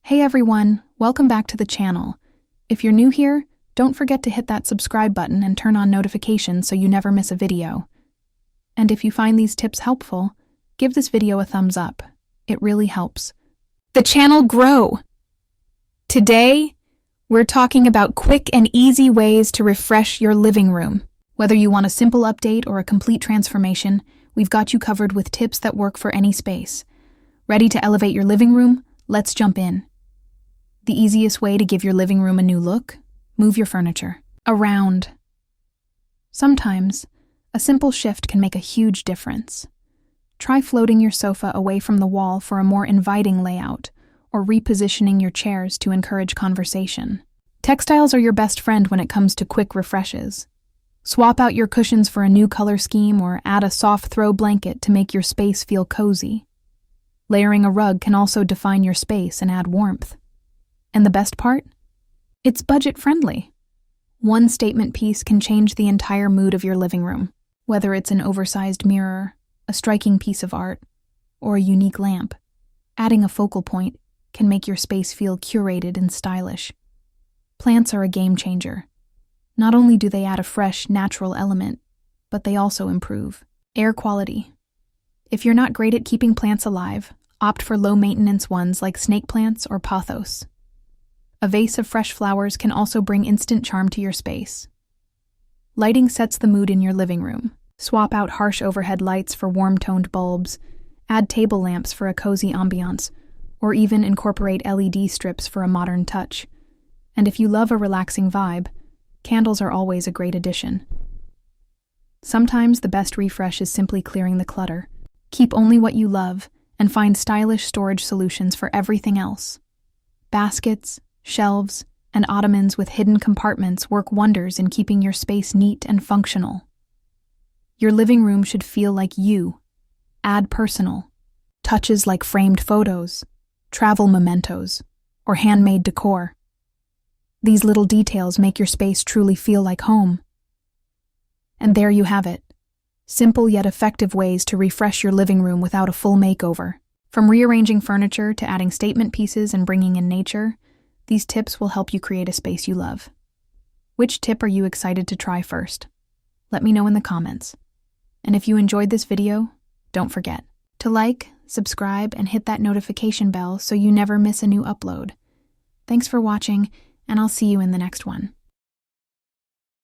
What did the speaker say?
Hey everyone, welcome back to the channel. If you're new here, don't forget to hit that subscribe button and turn on notifications so you never miss a video. And if you find these tips helpful, give this video a thumbs up. It really helps the channel grow. Today, we're talking about quick and easy ways to refresh your living room. Whether you want a simple update or a complete transformation, we've got you covered with tips that work for any space. Ready to elevate your living room? Let's jump in. The easiest way to give your living room a new look? Move your furniture around. Sometimes, a simple shift can make a huge difference. Try floating your sofa away from the wall for a more inviting layout, or repositioning your chairs to encourage conversation. Textiles are your best friend when it comes to quick refreshes. Swap out your cushions for a new color scheme or add a soft throw blanket to make your space feel cozy. Layering a rug can also define your space and add warmth. And the best part? It's budget-friendly. One statement piece can change the entire mood of your living room, whether it's an oversized mirror, a striking piece of art, or a unique lamp. Adding a focal point can make your space feel curated and stylish. Plants are a game changer. Not only do they add a fresh, natural element, but they also improve air quality. If you're not great at keeping plants alive, opt for low-maintenance ones like snake plants or pothos. A vase of fresh flowers can also bring instant charm to your space. Lighting sets the mood in your living room. Swap out harsh overhead lights for warm-toned bulbs, add table lamps for a cozy ambiance, or even incorporate LED strips for a modern touch. And if you love a relaxing vibe, candles are always a great addition. Sometimes the best refresh is simply clearing the clutter. Keep only what you love and find stylish storage solutions for everything else. Baskets, shelves, and ottomans with hidden compartments work wonders in keeping your space neat and functional. Your living room should feel like you. Add personal touches like framed photos, travel mementos, or handmade decor. These little details make your space truly feel like home. And there you have it. Simple yet effective ways to refresh your living room without a full makeover. From rearranging furniture to adding statement pieces and bringing in nature, these tips will help you create a space you love. Which tip are you excited to try first? Let me know in the comments. And if you enjoyed this video, don't forget to like, subscribe, and hit that notification bell so you never miss a new upload. Thanks for watching, and I'll see you in the next one.